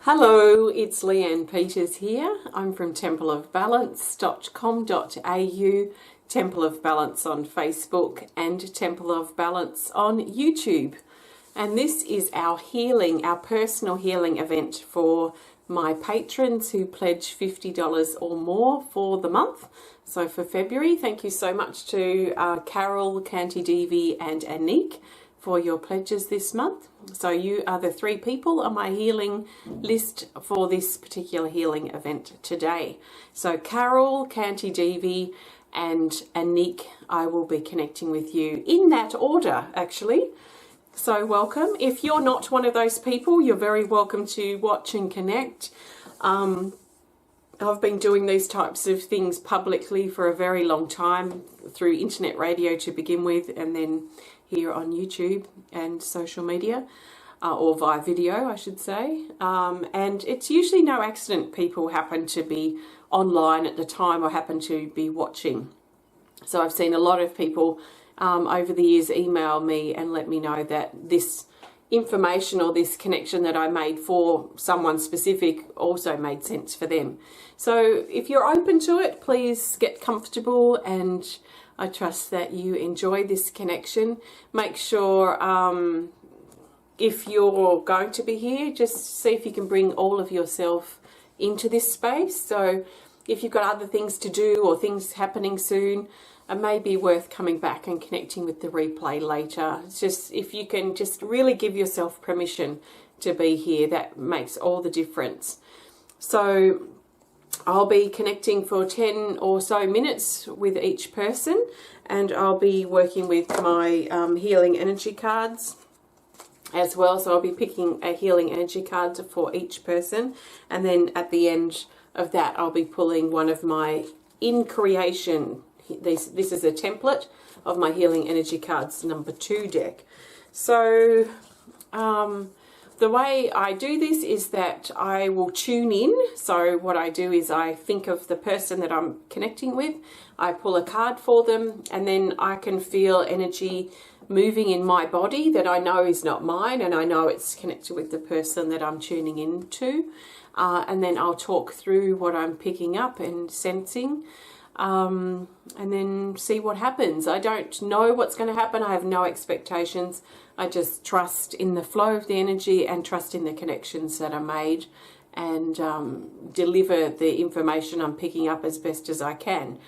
Hello, it's Leanne Peters here. I'm from templeofbalance.com.au, Temple of Balance on Facebook and Temple of Balance on YouTube. And this is our personal healing event for my patrons who pledge $50 or more for the month. So for February, thank you so much to Carol, Kanti, Devi and Annick for your pledges this month. So you are the 3 people on my healing list for this particular healing event today. So Carol, Kanti, Devi and Aneke, I will be connecting with you in that order actually. So welcome. If you're not one of those people, you're very welcome to watch and connect. I've been doing these types of things publicly for a very long time, through internet radio to begin with, and then here on YouTube and social media, or via video I should say. And it's usually no accident people happen to be online at the time or happen to be watching. So I've seen a lot of people over the years email me and let me know that this information or this connection that I made for someone specific also made sense for them. So if you're open to it, please get comfortable, and I trust that you enjoy this connection. Make sure if you're going to be here, just see if you can bring all of yourself into this space. So if you've got other things to do or things happening soon, it may be worth coming back and connecting with the replay later. It's just, if you can just really give yourself permission to be here, that makes all the difference. So I'll be connecting for 10 or so minutes with each person, and I'll be working with my healing energy cards as well. So I'll be picking a healing energy card for each person, and then at the end of that I'll be pulling one of my in creation. This is a template of my healing energy cards number 2 deck. So the way I do this is that I will tune in. So what I do is I think of the person that I'm connecting with, I pull a card for them, and then I can feel energy moving in my body that I know is not mine, and I know it's connected with the person that I'm tuning into. And then I'll talk through what I'm picking up and sensing. And then see what happens. I don't know what's going to happen. I have no expectations. I just trust in the flow of the energy and trust in the connections that are made, and deliver the information I'm picking up as best as I can.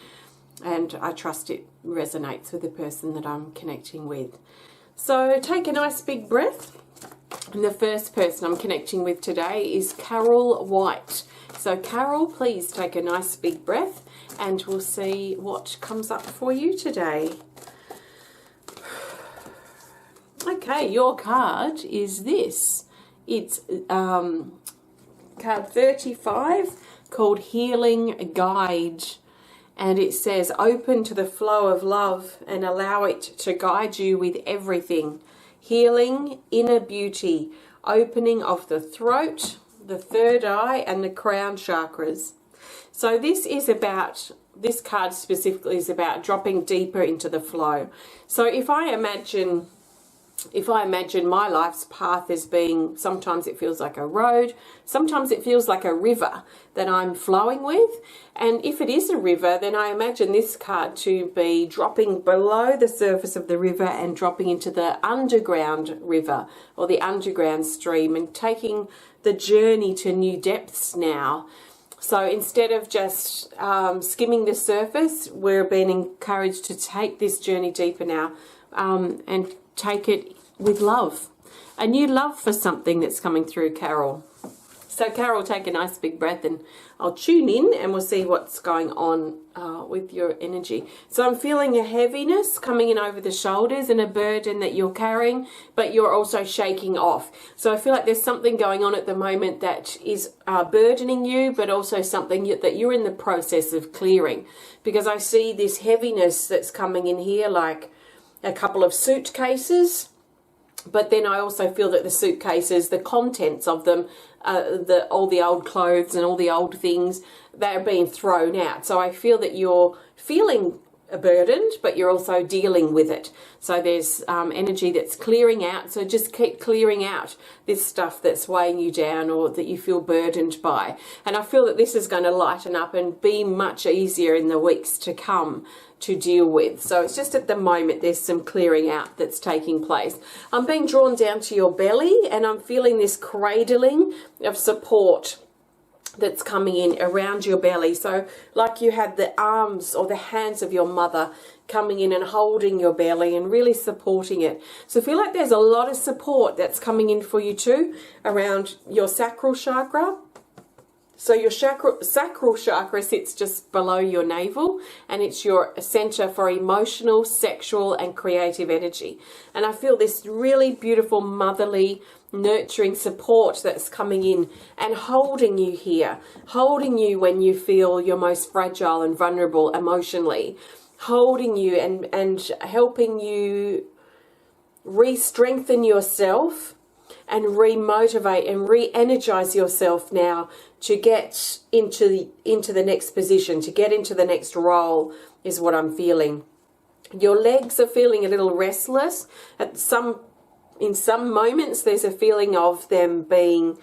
And I trust it resonates with the person that I'm connecting with. So take a nice big breath. And the first person I'm connecting with today is Carol White. So Carol, please take a nice big breath, and we'll see what comes up for you today. Okay, your card is this. It's card 35, called Healing Guide. And it says, open to the flow of love and allow it to guide you with everything. Healing, inner beauty, opening of the throat, the third eye and the crown chakras. So this card specifically is about dropping deeper into the flow. So if I imagine my life's path as being, sometimes it feels like a road, sometimes it feels like a river that I'm flowing with. And if it is a river, then I imagine this card to be dropping below the surface of the river and dropping into the underground river or the underground stream, and taking the journey to new depths now. So instead of just skimming the surface, we're being encouraged to take this journey deeper now, and take it with love. A new love for something that's coming through, Carol. So Carol, take a nice big breath, and I'll tune in and we'll see what's going on with your energy. So I'm feeling a heaviness coming in over the shoulders and a burden that you're carrying, but you're also shaking off. So I feel like there's something going on at the moment that is burdening you, but also something that you're in the process of clearing. Because I see this heaviness that's coming in here, like a couple of suitcases, but then I also feel that the suitcases, the contents of them, all the old clothes and all the old things, they're being thrown out. So I feel that you're feeling burdened, but you're also dealing with it. So there's energy that's clearing out. So just keep clearing out this stuff that's weighing you down or that you feel burdened by. And I feel that this is going to lighten up and be much easier in the weeks to come to deal with. So it's just at the moment there's some clearing out that's taking place. I'm being drawn down to your belly, and I'm feeling this cradling of support that's coming in around your belly. So like you had the arms or the hands of your mother coming in and holding your belly and really supporting it. So I feel like there's a lot of support that's coming in for you too around your sacral chakra. So your sacral chakra sits just below your navel, and it's your center for emotional, sexual and creative energy. And I feel this really beautiful motherly nurturing support that's coming in and holding you here, holding you when you feel your most fragile and vulnerable emotionally, holding you and helping you re-strengthen yourself and re-motivate and re-energize yourself now to get into the next position, to get into the next role, is what I'm feeling. Your legs are feeling a little restless. In some moments there's a feeling of them being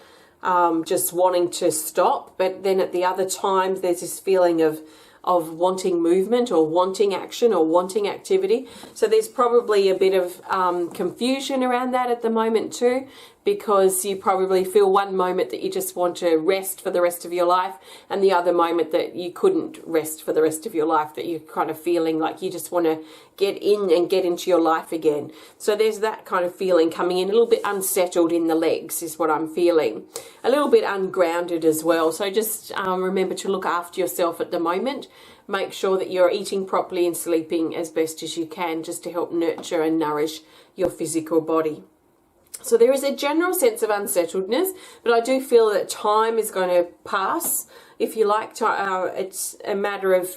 just wanting to stop, but then at the other times there's this feeling of wanting movement or wanting action or wanting activity. So there's probably a bit of confusion around that at the moment too, because you probably feel one moment that you just want to rest for the rest of your life, and the other moment that you couldn't rest for the rest of your life, that you're kind of feeling like you just want to get in and get into your life again. So there's that kind of feeling coming in, a little bit unsettled in the legs is what I'm feeling. A little bit ungrounded as well. So just remember to look after yourself at the moment. Make sure that you're eating properly and sleeping as best as you can, just to help nurture and nourish your physical body. So there is a general sense of unsettledness, but I do feel that time is going to pass. If you like, it's a matter of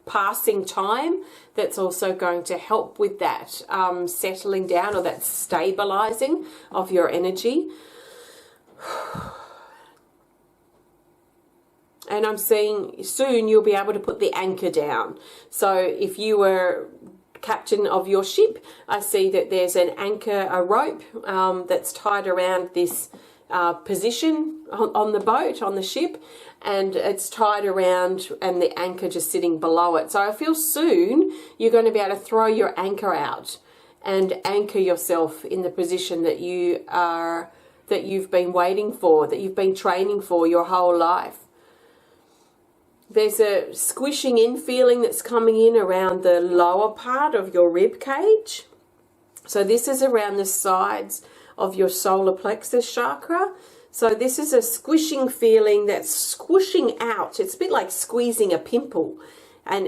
passing time that's also going to help with that settling down or that stabilizing of your energy. And I'm seeing soon you'll be able to put the anchor down. So if you were captain of your ship, I see that there's an anchor, a rope that's tied around this position on the boat, on the ship, and it's tied around and the anchor just sitting below it. So I feel soon you're going to be able to throw your anchor out and anchor yourself in the position that you've been waiting for, that you've been training for your whole life. There's a squishing in feeling that's coming in around the lower part of your rib cage. So this is around the sides of your solar plexus chakra. So this is a squishing feeling that's squishing out. It's a bit like squeezing a pimple and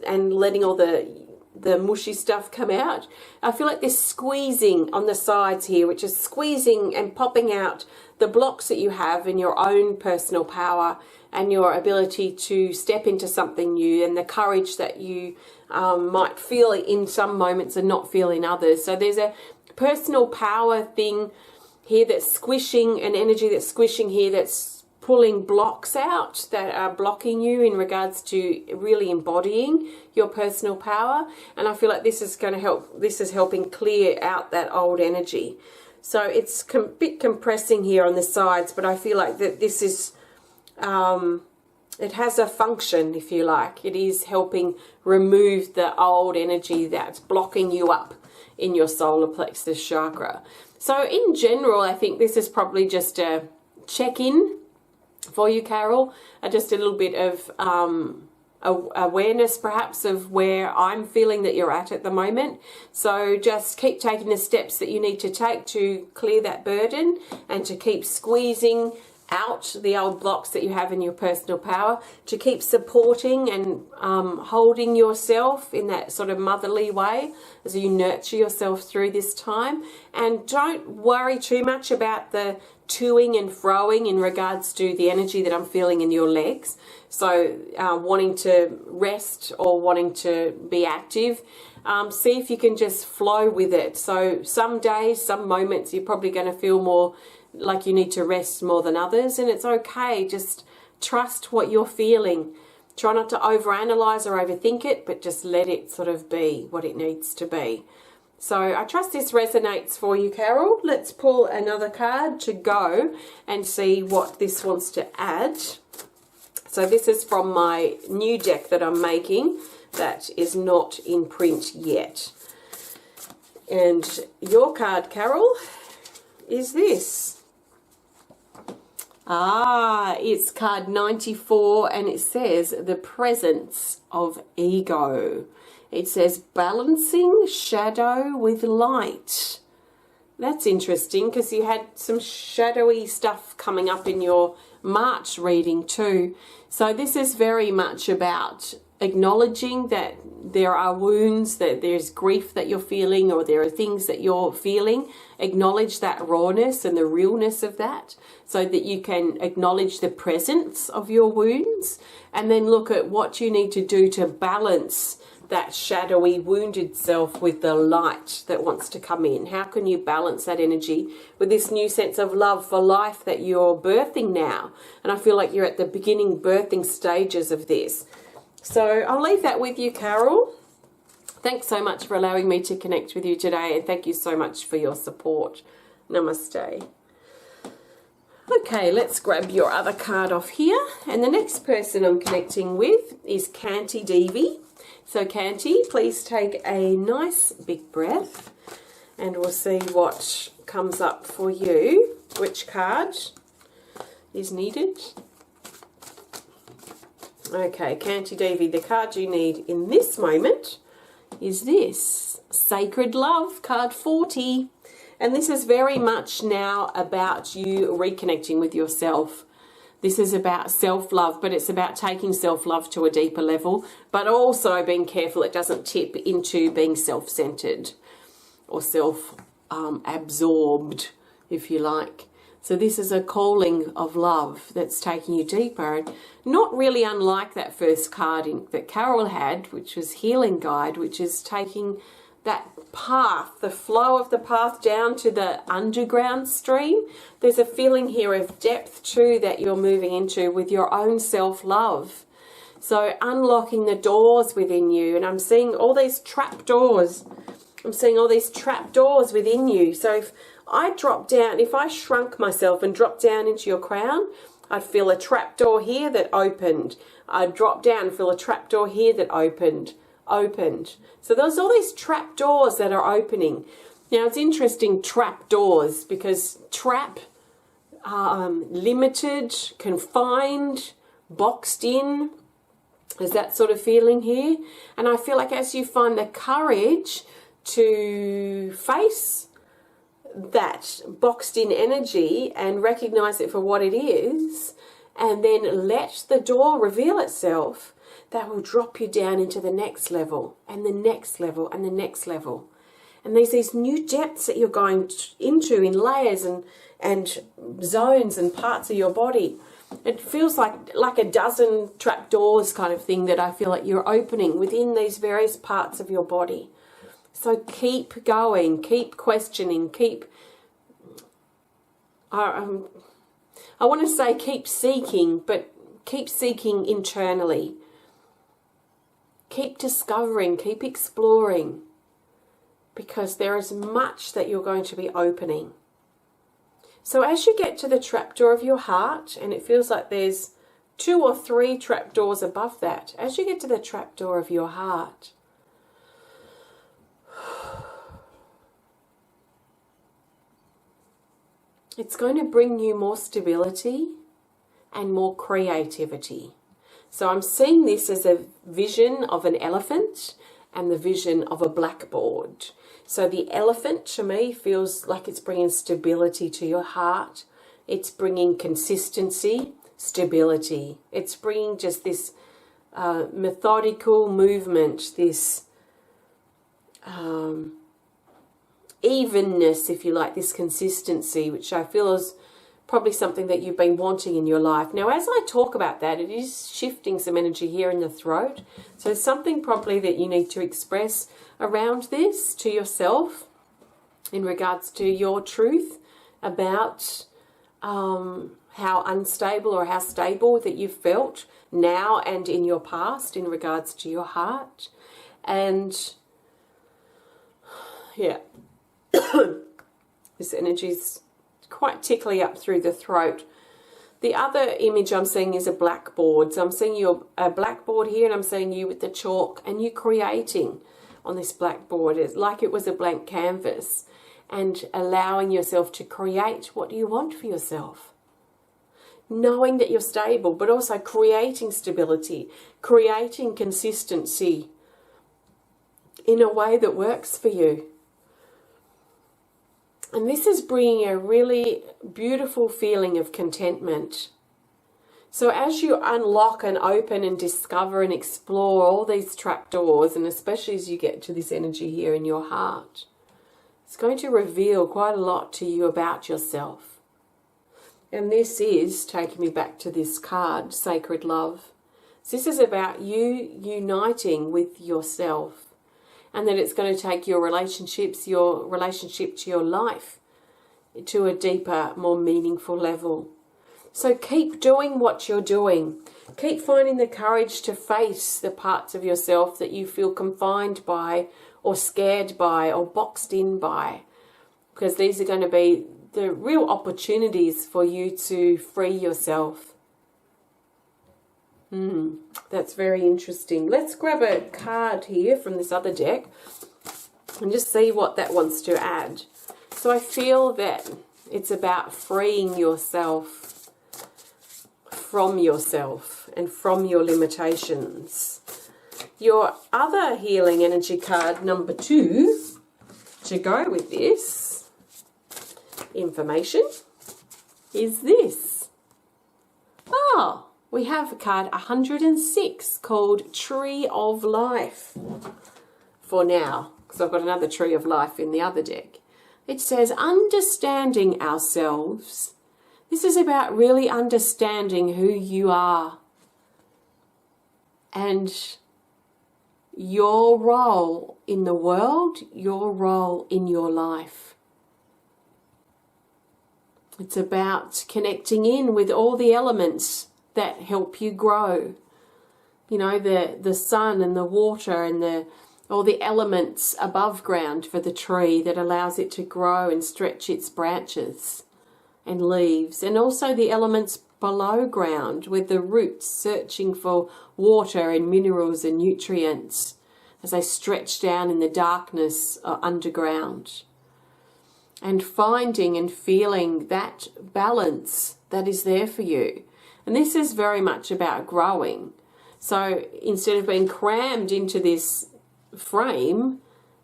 letting all the mushy stuff come out. I feel like there's squeezing on the sides here, which is squeezing and popping out the blocks that you have in your own personal power and your ability to step into something new, and the courage that you might feel in some moments and not feel in others. So there's a personal power thing here that's squishing, an energy that's squishing here, that's pulling blocks out that are blocking you in regards to really embodying your personal power. And I feel like this is going to help, this is helping clear out that old energy. So it's a bit compressing here on the sides, but I feel like that this is it has a function, if you like. It is helping remove the old energy that's blocking you up in your solar plexus chakra. So in general, I think this is probably just a check-in for you, Carol, just a little bit of awareness perhaps of where I'm feeling that you're at the moment. So just keep taking the steps that you need to take to clear that burden and to keep squeezing out the old blocks that you have in your personal power, to keep supporting and holding yourself in that sort of motherly way as you nurture yourself through this time. And don't worry too much about the toing and froing in regards to the energy that I'm feeling in your legs. So wanting to rest or wanting to be active, see if you can just flow with it. So some days, some moments, you're probably going to feel more like you need to rest more than others, and it's okay. Just trust what you're feeling Try not to overanalyze or overthink it, but just let it sort of be what it needs to be. So I trust this resonates for you, Carol. Let's pull another card to go and see what this wants to add. So this is from my new deck that I'm making that is not in print yet. And your card, Carol, is this. It's card 94 and it says the presence of ego. It says balancing shadow with light. That's interesting because you had some shadowy stuff coming up in your March reading too. So this is very much about acknowledging that there are wounds, that there's grief that you're feeling, or there are things that you're feeling. Acknowledge that rawness and the realness of that so that you can acknowledge the presence of your wounds, and then look at what you need to do to balance that shadowy wounded self with the light that wants to come in. How can you balance that energy with this new sense of love for life that you're birthing now? And I feel like you're at the beginning birthing stages of this. So I'll leave that with you, Carol. Thanks so much for allowing me to connect with you today, and thank you so much for your support. Namaste. Okay, let's grab your other card off here. And the next person I'm connecting with is Kanti Devi. So Kanti, please take a nice big breath and we'll see what comes up for you. Which card is needed? Okay, Kanti Devi, the card you need in this moment is this, Sacred Love, card 40. And this is very much now about you reconnecting with yourself. This is about self-love, but it's about taking self-love to a deeper level, but also being careful it doesn't tip into being self-centered or self-absorbed, if you like. So this is a calling of love that's taking you deeper, and not really unlike that first card that Carol had, which was Healing Guide, which is taking that path, the flow of the path down to the underground stream. There's a feeling here of depth too that you're moving into with your own self-love. So unlocking the doors within you, and I'm seeing all these trap doors. I'm seeing all these trap doors within you. So if I drop down, if I shrunk myself and dropped down into your crown, I'd feel a trap door here that opened. I'd drop down and feel a trap door here that opened. So there's all these trap doors that are opening. Now it's interesting, trap doors, because trap, limited, confined, boxed in, there's that sort of feeling here. And I feel like as you find the courage to face that boxed in energy and recognize it for what it is, and then let the door reveal itself, that will drop you down into the next level and the next level and the next level. And there's these new depths that you're going into in layers and zones and parts of your body. It feels like a dozen trap doors kind of thing that I feel like you're opening within these various parts of your body. So keep going, keep questioning, keep... I want to say keep seeking, but keep seeking internally. Keep discovering, keep exploring, because there is much that you're going to be opening. So as you get to the trapdoor of your heart, and it feels like there's 2 or 3 trapdoors above that, as you get to the trapdoor of your heart, it's going to bring you more stability and more creativity. So I'm seeing this as a vision of an elephant and the vision of a blackboard. So the elephant to me feels like it's bringing stability to your heart. It's bringing consistency, stability. It's bringing just this methodical movement, this evenness, if you like, this consistency, which I feel is probably something that you've been wanting in your life. Now, as I talk about that, it is shifting some energy here in the throat. So something probably that you need to express around this to yourself in regards to your truth about how unstable or how stable that you've felt now and in your past in regards to your heart. And yeah, this energy's quite tickly up through the throat. The other image I'm seeing is a blackboard. So I'm seeing you a blackboard here, and I'm seeing you with the chalk, and you creating on this blackboard. It's like it was a blank canvas, and allowing yourself to create what you want for yourself. Knowing that you're stable, but also creating stability, creating consistency in a way that works for you. And this is bringing a really beautiful feeling of contentment. So as you unlock and open and discover and explore all these trapdoors, and especially as you get to this energy here in your heart, it's going to reveal quite a lot to you about yourself. And this is taking me back to this card, Sacred Love. So this is about you uniting with yourself. And that it's going to take your relationships, your relationship to your life, to a deeper, more meaningful level. So keep doing what you're doing. Keep finding the courage to face the parts of yourself that you feel confined by, or scared by, or boxed in by. Because these are going to be the real opportunities for you to free yourself. That's very interesting. Let's grab a card here from this other deck and just see what that wants to add. So I feel that it's about freeing yourself from yourself and from your limitations. Your other healing energy card, number 2, to go with this information is this. Oh, we have a card 106 called Tree of Life for now, because I've got another Tree of Life in the other deck. It says understanding ourselves. This is about really understanding who you are and your role in the world, your role in your life. It's about connecting in with all the elements that help you grow. You know, the sun and the water and all the elements above ground for the tree that allows it to grow and stretch its branches and leaves. And also the elements below ground with the roots searching for water and minerals and nutrients as they stretch down in the darkness underground. And finding and feeling that balance that is there for you. And this is very much about growing. So instead of being crammed into this frame,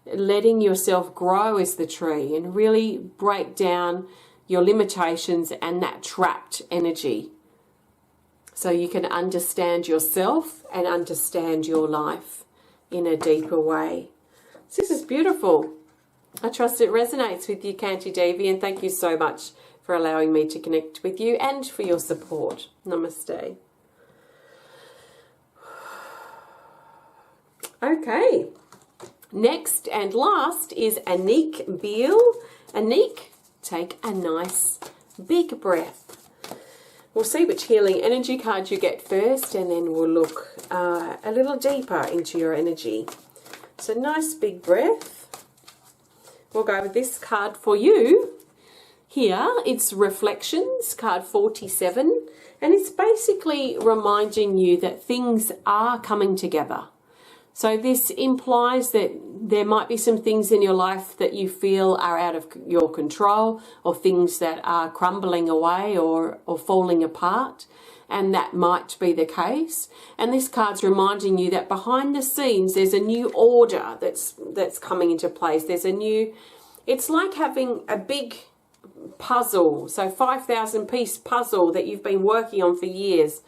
letting yourself grow as the tree and really break down your limitations and that trapped energy. So you can understand yourself and understand your life in a deeper way. So this is beautiful. I trust it resonates with you, Kanti Devi, and thank you so much for allowing me to connect with you and for your support. Namaste. Okay, next and last is Annick Beal. Annick, take a nice big breath. We'll see which healing energy card you get first, and then we'll look a little deeper into your energy. So nice big breath. We'll go with this card for you. Here, it's Reflections, card 47, and it's basically reminding you that things are coming together. So this implies that there might be some things in your life that you feel are out of your control, or things that are crumbling away or falling apart, and that might be the case. And this card's reminding you that behind the scenes there's a new order that's coming into place. There's a new, it's like having a big puzzle, so 5,000 piece puzzle that you've been working on for years,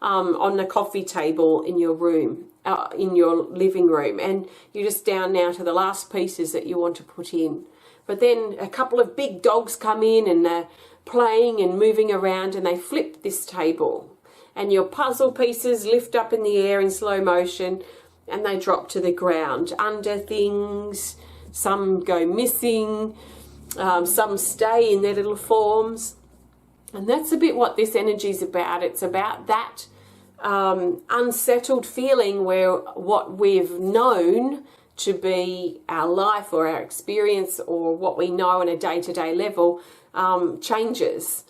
on the coffee table in your room, in your living room, and you're just down now to the last pieces that you want to put in. But then a couple of big dogs come in and they're playing and moving around, and they flip this table, and your puzzle pieces lift up in the air in slow motion and they drop to the ground under things. Some go missing, some stay in their little forms. And that's a bit what this energy is about. It's about that unsettled feeling where what we've known to be our life or our experience or what we know on a day-to-day level changes.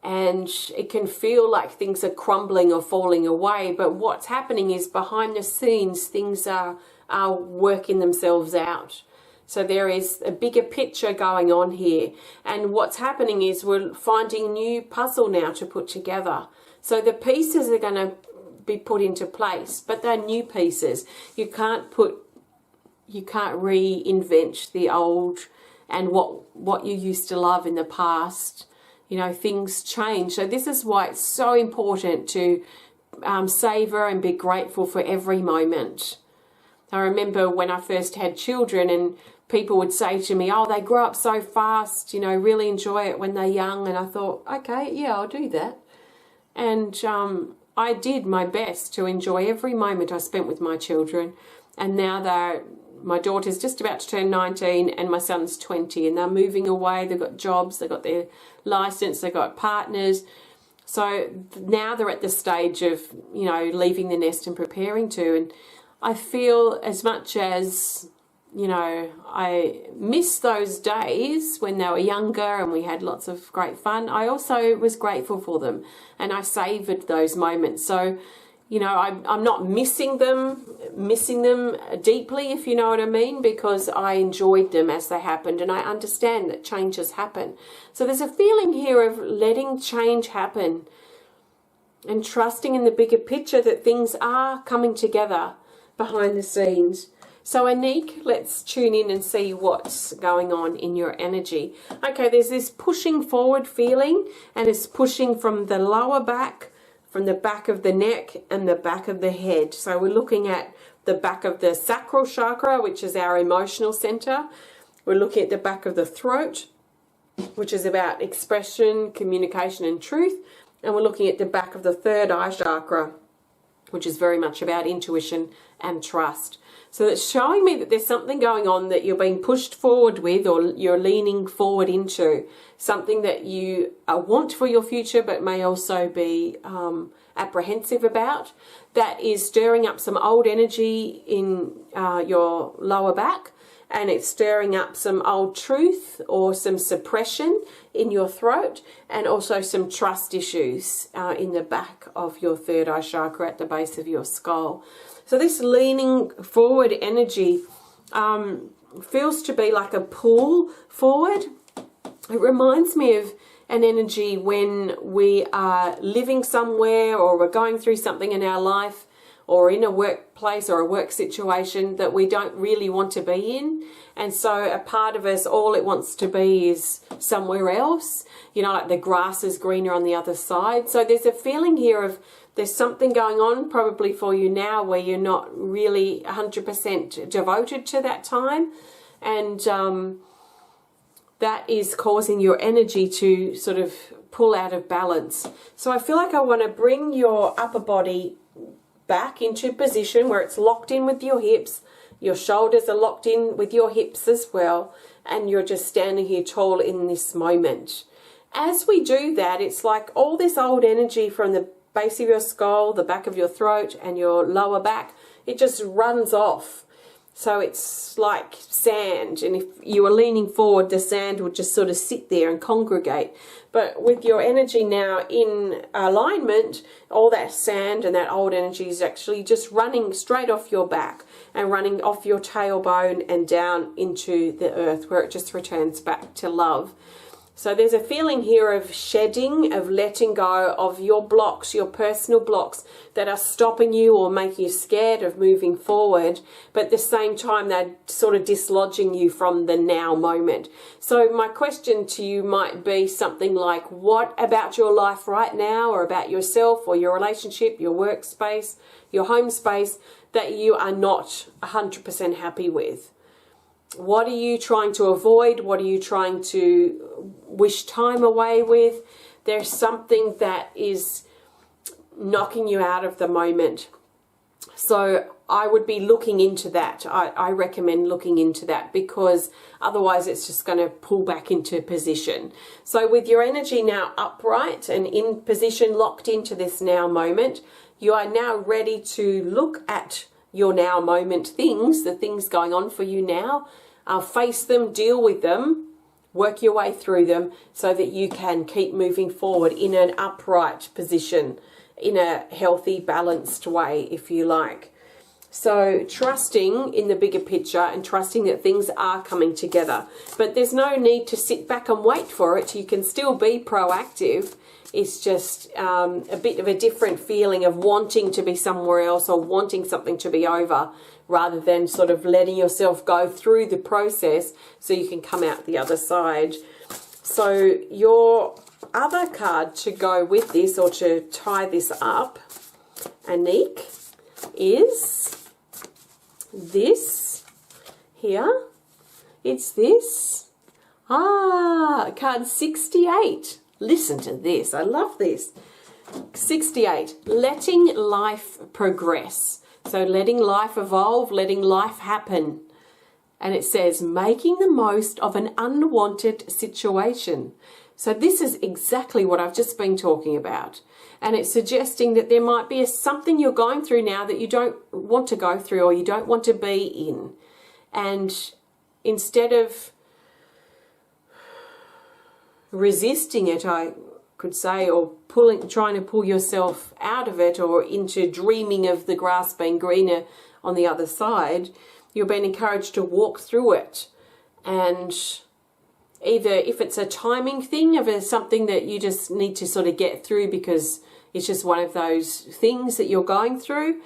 And it can feel like things are crumbling or falling away, but what's happening is behind the scenes things are working themselves out. So there is a bigger picture going on here, and what's happening is we're finding new puzzle now to put together. So the pieces are going to be put into place, but they're new pieces. You can't reinvent the old and what you used to love in the past. You know, things change. So this is why it's so important to savor and be grateful for every moment. I remember when I first had children and people would say to me, oh, they grow up so fast, you know, really enjoy it when they're young. And I thought, okay, yeah, I'll do that. And I did my best to enjoy every moment I spent with my children. And now my daughter's just about to turn 19 and my son's 20, and they're moving away. They've got jobs, they've got their license, they've got partners. So now they're at the stage of, you know, leaving the nest and preparing to. And I feel as much as, you know, I miss those days when they were younger and we had lots of great fun, I also was grateful for them and I savoured those moments. So, you know, I'm not missing them deeply, if you know what I mean, because I enjoyed them as they happened, and I understand that changes happen. So there's a feeling here of letting change happen and trusting in the bigger picture that things are coming together behind the scenes. So Aneke, let's tune in and see what's going on in your energy. Okay, there's this pushing forward feeling, and it's pushing from the lower back, from the back of the neck and the back of the head. So we're looking at the back of the sacral chakra, which is our emotional center. We're looking at the back of the throat, which is about expression, communication and truth. And we're looking at the back of the third eye chakra, which is very much about intuition and trust. So it's showing me that there's something going on that you're being pushed forward with, or you're leaning forward into, something that you want for your future but may also be apprehensive about, that is stirring up some old energy in your lower back, and it's stirring up some old truth or some suppression in your throat, and also some trust issues in the back of your third eye chakra at the base of your skull. So this leaning forward energy feels to be like a pull forward. It reminds me of an energy when we are living somewhere, or we're going through something in our life, or in a workplace or a work situation that we don't really want to be in. And so a part of us, all it wants to be is somewhere else. You know, like the grass is greener on the other side. So there's a feeling here of there's something going on probably for you now where you're not really 100% devoted to that time. And that is causing your energy to sort of pull out of balance. So I feel like I want to bring your upper body back into position where it's locked in with your hips. Your shoulders are locked in with your hips as well. And you're just standing here tall in this moment. As we do that, it's like all this old energy from the base of your skull, the back of your throat and your lower back, it just runs off. So it's like sand, and if you were leaning forward, the sand would just sort of sit there and congregate. But with your energy now in alignment, all that sand and that old energy is actually just running straight off your back and running off your tailbone and down into the earth, where it just returns back to love. So there's a feeling here of shedding, of letting go of your blocks, your personal blocks that are stopping you or making you scared of moving forward. But at the same time, they're sort of dislodging you from the now moment. So my question to you might be something like, what about your life right now, or about yourself or your relationship, your workspace, your home space, that you are not 100% happy with? What are you trying to avoid? What are you trying to wish time away with? There's something that is knocking you out of the moment. So I would be looking into that. I recommend looking into that, because otherwise it's just going to pull back into position. So with your energy now upright and in position, locked into this now moment, you are now ready to look at your now moment things, the things going on for you now, face them, deal with them, work your way through them so that you can keep moving forward in an upright position, in a healthy, balanced way, if you like. So trusting in the bigger picture and trusting that things are coming together. But there's no need to sit back and wait for it. You can still be proactive. It's just a bit of a different feeling of wanting to be somewhere else or wanting something to be over, rather than sort of letting yourself go through the process so you can come out the other side. So your other card to go with this, or to tie this up, Annick, is this here. It's this. Card 68. Listen to this. I love this. 68. Letting life progress. So letting life evolve, letting life happen. And it says, making the most of an unwanted situation. So this is exactly what I've just been talking about. And it's suggesting that there might be something you're going through now that you don't want to go through, or you don't want to be in. And instead of resisting it, I could say, or trying to pull yourself out of it, or into dreaming of the grass being greener on the other side, you're being encouraged to walk through it. And either, if it's a timing thing, if it's something that you just need to sort of get through because it's just one of those things that you're going through,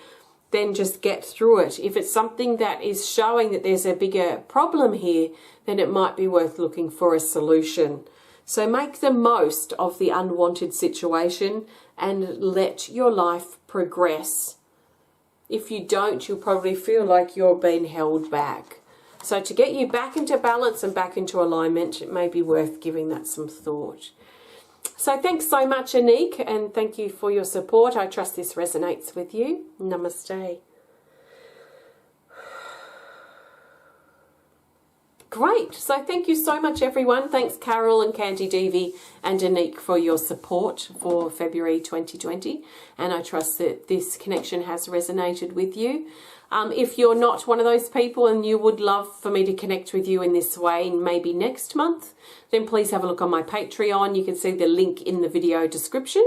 then just get through it. If it's something that is showing that there's a bigger problem here, then it might be worth looking for a solution. So make the most of the unwanted situation and let your life progress. If you don't, you'll probably feel like you're being held back. So to get you back into balance and back into alignment, it may be worth giving that some thought. So thanks so much, Annick, and thank you for your support. I trust this resonates with you. Namaste. Great. So thank you so much, everyone. Thanks, Carol and Kanti, Devi and Annick, for your support for February 2020. And I trust that this connection has resonated with you. If you're not one of those people and you would love for me to connect with you in this way, maybe next month, then please have a look on my Patreon. You can see the link in the video description.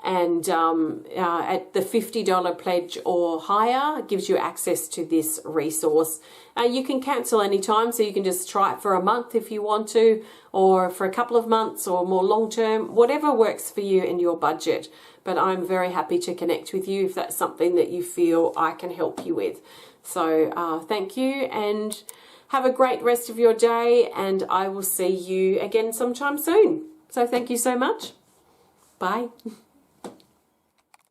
And at the $50 pledge or higher, it gives you access to this resource. You can cancel anytime, so you can just try it for a month if you want to, or for a couple of months, or more long term, whatever works for you and your budget. But I'm very happy to connect with you if that's something that you feel I can help you with. So thank you, and have a great rest of your day, and I will see you again sometime soon. So thank you so much. Bye.